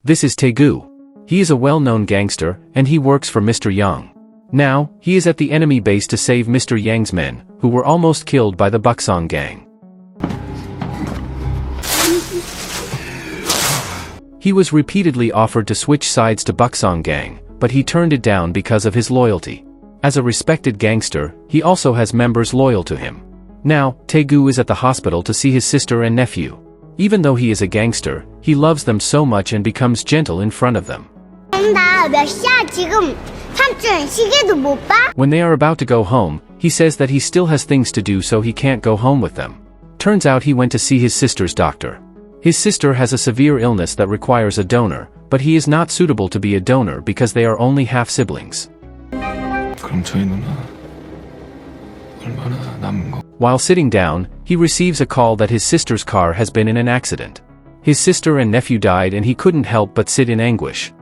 This is Taegu. He is a well-known gangster, and he works for Mr. Yang. Now, he is at the enemy base to save Mr. Yang's men, who were almost killed by the Buksong gang. He was repeatedly offered to switch sides to Buksong gang, but he turned it down because of his loyalty. As a respected gangster, he also has members loyal to him. Now, Taegu is at the hospital to see his sister and nephew. Even though he is a gangster, he loves them so much and becomes gentle in front of them. When they are about to go home, he says that he still has things to do, so he can't go home with them. Turns out he went to see his sister's doctor. His sister has a severe illness that requires a donor, but he is not suitable to be a donor because they are only half-siblings. While sitting down, he receives a call that his sister's car has been in an accident. His sister and nephew died and he couldn't help but sit in anguish.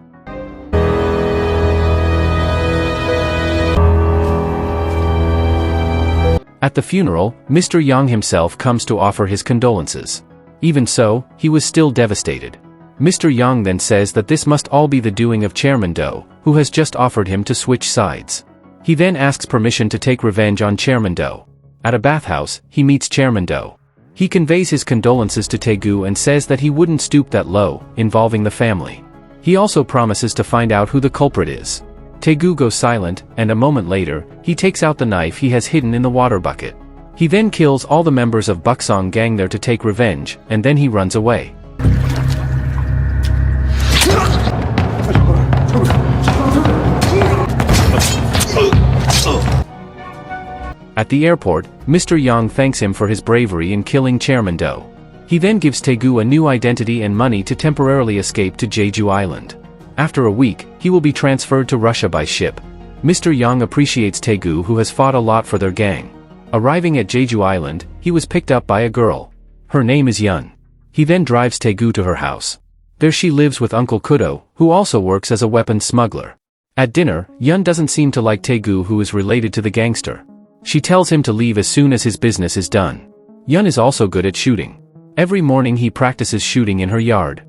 At the funeral, Mr. Yang himself comes to offer his condolences. Even so, he was still devastated. Mr. Yang then says that this must all be the doing of Chairman Do, who has just offered him to switch sides. He then asks permission to take revenge on Chairman Do. At a bathhouse, he meets Chairman Do. He conveys his condolences to Taegu and says that he wouldn't stoop that low, involving the family. He also promises to find out who the culprit is. Taegu goes silent, and a moment later, he takes out the knife he has hidden in the water bucket. He then kills all the members of Buksong gang there to take revenge, and then he runs away. At the airport, Mr. Yang thanks him for his bravery in killing Chairman Do. He then gives Taegu a new identity and money to temporarily escape to Jeju Island. After a week, he will be transferred to Russia by ship. Mr. Yang appreciates Taegu, who has fought a lot for their gang. Arriving at Jeju Island, he was picked up by a girl. Her name is Yun. He then drives Taegu to her house. There she lives with Uncle Kudo, who also works as a weapons smuggler. At dinner, Yun doesn't seem to like Taegu, who is related to the gangster. She tells him to leave as soon as his business is done. Yun is also good at shooting. Every morning he practices shooting in her yard.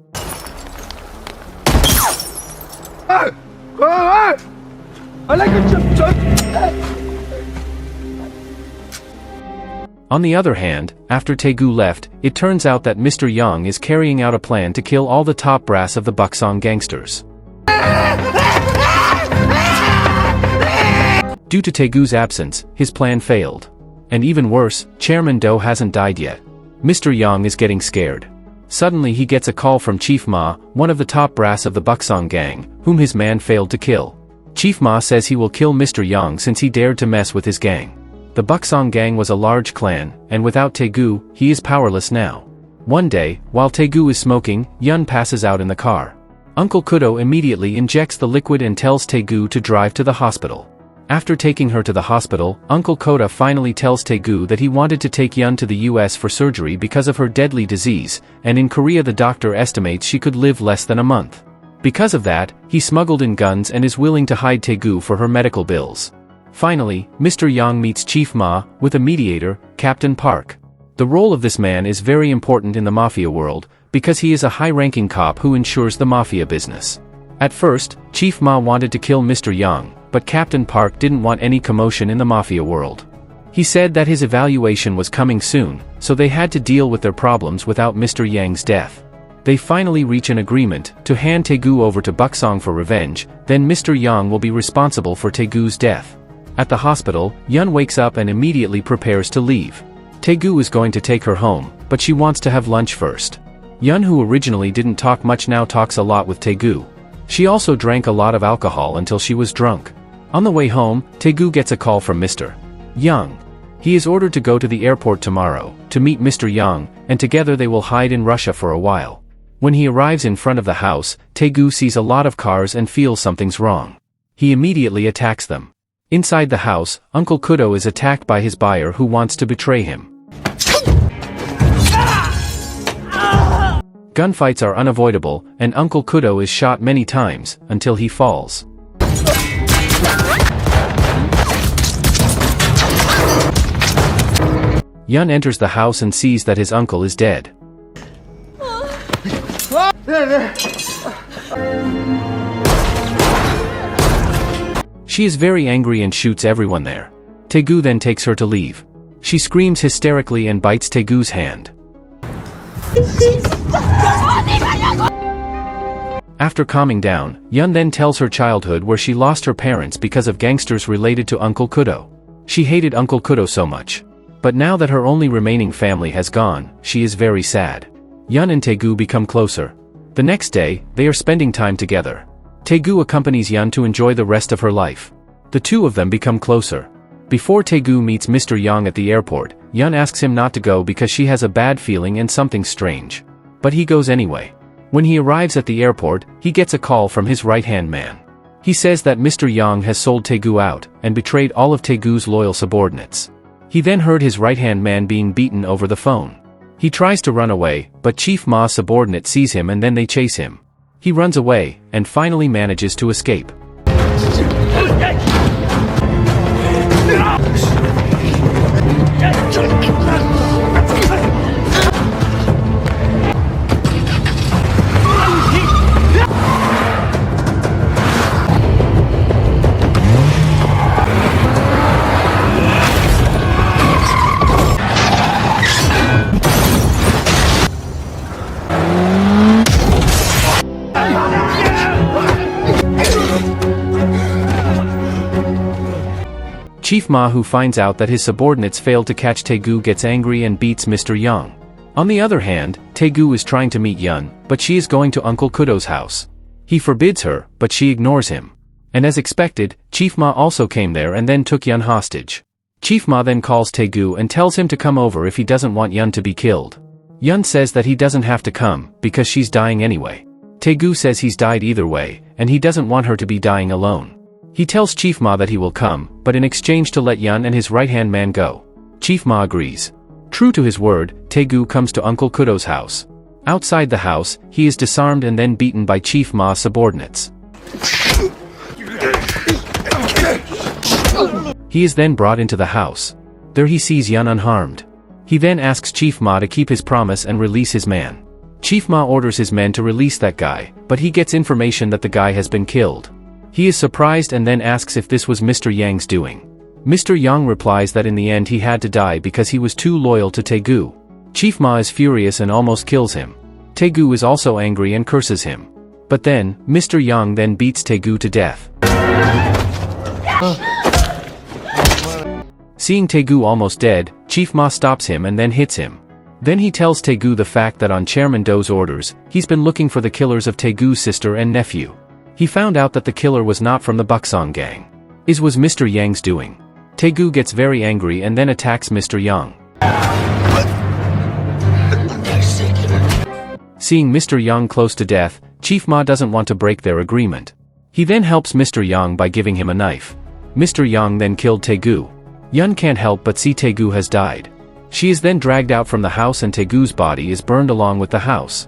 On the other hand, after Taegu left, it turns out that Mr. Yang is carrying out a plan to kill all the top brass of the Buksong gangsters. Due to Taegu's absence, his plan failed. And even worse, Chairman Do hasn't died yet. Mr. Yang is getting scared. Suddenly he gets a call from Chief Ma, one of the top brass of the Buksong gang, whom his man failed to kill. Chief Ma says he will kill Mr. Yang since he dared to mess with his gang. The Buksong gang was a large clan, and without Taegu, he is powerless now. One day, while Taegu is smoking, Yun passes out in the car. Uncle Kudo immediately injects the liquid and tells Taegu to drive to the hospital. After taking her to the hospital, Uncle Koda finally tells Taegu that he wanted to take Yun to the US for surgery because of her deadly disease, and in Korea the doctor estimates she could live less than a month. Because of that, he smuggled in guns and is willing to hide Taegu for her medical bills. Finally, Mr. Yang meets Chief Ma, with a mediator, Captain Park. The role of this man is very important in the mafia world, because he is a high-ranking cop who ensures the mafia business. At first, Chief Ma wanted to kill Mr. Yang, but Captain Park didn't want any commotion in the mafia world. He said that his evaluation was coming soon, so they had to deal with their problems without Mr. Yang's death. They finally reach an agreement to hand Taegu over to Buksong for revenge, then Mr. Yang will be responsible for Taegu's death. At the hospital, Yun wakes up and immediately prepares to leave. Taegu is going to take her home, but she wants to have lunch first. Yun, who originally didn't talk much, now talks a lot with Taegu. She also drank a lot of alcohol until she was drunk. On the way home, Taegu gets a call from Mr. Yang. He is ordered to go to the airport tomorrow, to meet Mr. Yang, and together they will hide in Russia for a while. When he arrives in front of the house, Taegu sees a lot of cars and feels something's wrong. He immediately attacks them. Inside the house, Uncle Kudo is attacked by his buyer who wants to betray him. Gunfights are unavoidable, and Uncle Kudo is shot many times, until he falls. Yun enters the house and sees that his uncle is dead. She is very angry and shoots everyone there. Taegu then takes her to leave. She screams hysterically and bites Taegu's hand. After calming down, Yeon then tells her childhood where she lost her parents because of gangsters related to Uncle Kudo. She hated Uncle Kudo so much. But now that her only remaining family has gone, she is very sad. Yeon and Taegu become closer. The next day, they are spending time together. Taegu accompanies Yeon to enjoy the rest of her life. The two of them become closer. Before Taegu meets Mr. Yang at the airport, Yeon asks him not to go because she has a bad feeling and something strange. But he goes anyway. When he arrives at the airport, he gets a call from his right-hand man. He says that Mr. Yang has sold Taegu out and betrayed all of Taegu's loyal subordinates. He then heard his right-hand man being beaten over the phone. He tries to run away, but Chief Ma's subordinate sees him and then they chase him. He runs away, and finally manages to escape. Chief Ma, who finds out that his subordinates failed to catch Taegu, gets angry and beats Mr. Yang. On the other hand, Taegu is trying to meet Yeon, but she is going to Uncle Kudo's house. He forbids her, but she ignores him. And as expected, Chief Ma also came there and then took Yeon hostage. Chief Ma then calls Taegu and tells him to come over if he doesn't want Yeon to be killed. Yeon says that he doesn't have to come, because she's dying anyway. Taegu says he's died either way, and he doesn't want her to be dying alone. He tells Chief Ma that he will come, but in exchange to let Yeon and his right-hand man go. Chief Ma agrees. True to his word, Taegu comes to Uncle Kudo's house. Outside the house, he is disarmed and then beaten by Chief Ma's subordinates. He is then brought into the house. There he sees Yeon unharmed. He then asks Chief Ma to keep his promise and release his man. Chief Ma orders his men to release that guy, but he gets information that the guy has been killed. He is surprised and then asks if this was Mr. Yang's doing. Mr. Yang replies that in the end he had to die because he was too loyal to Taegu. Chief Ma is furious and almost kills him. Taegu is also angry and curses him. But then, Mr. Yang then beats Taegu to death. Seeing Taegu almost dead, Chief Ma stops him and then hits him. Then he tells Taegu the fact that on Chairman Do's orders, he's been looking for the killers of Taegu's sister and nephew. He found out that the killer was not from the Buksong gang. It was Mr. Yang's doing. Taegu gets very angry and then attacks Mr. Yang. Seeing Mr. Yang close to death, Chief Ma doesn't want to break their agreement. He then helps Mr. Yang by giving him a knife. Mr. Yang then killed Taegu. Yeon can't help but see Taegu has died. She is then dragged out from the house and Taegu's body is burned along with the house.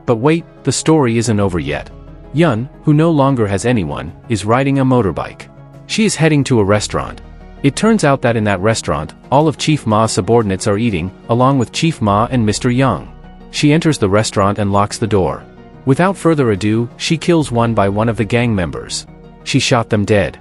But wait, the story isn't over yet. Yeon, who no longer has anyone, is riding a motorbike. She is heading to a restaurant. It turns out that in that restaurant, all of Chief Ma's subordinates are eating, along with Chief Ma and Mr. Yang. She enters the restaurant and locks the door. Without further ado, she kills one by one of the gang members. She shot them dead.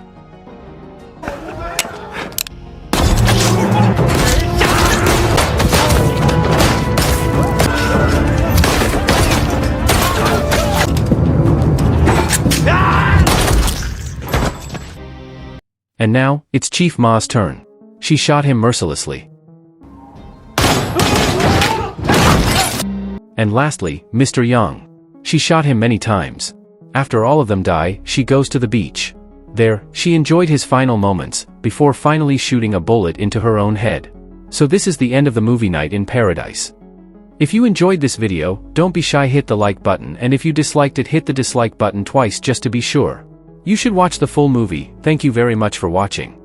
And now, it's Chief Ma's turn. She shot him mercilessly. And lastly, Mr. Yang. She shot him many times. After all of them die, she goes to the beach. There, she enjoyed his final moments, before finally shooting a bullet into her own head. So this is the end of the movie Night in Paradise. If you enjoyed this video, don't be shy, hit the like button, and if you disliked it, hit the dislike button twice just to be sure. You should watch the full movie. Thank you very much for watching.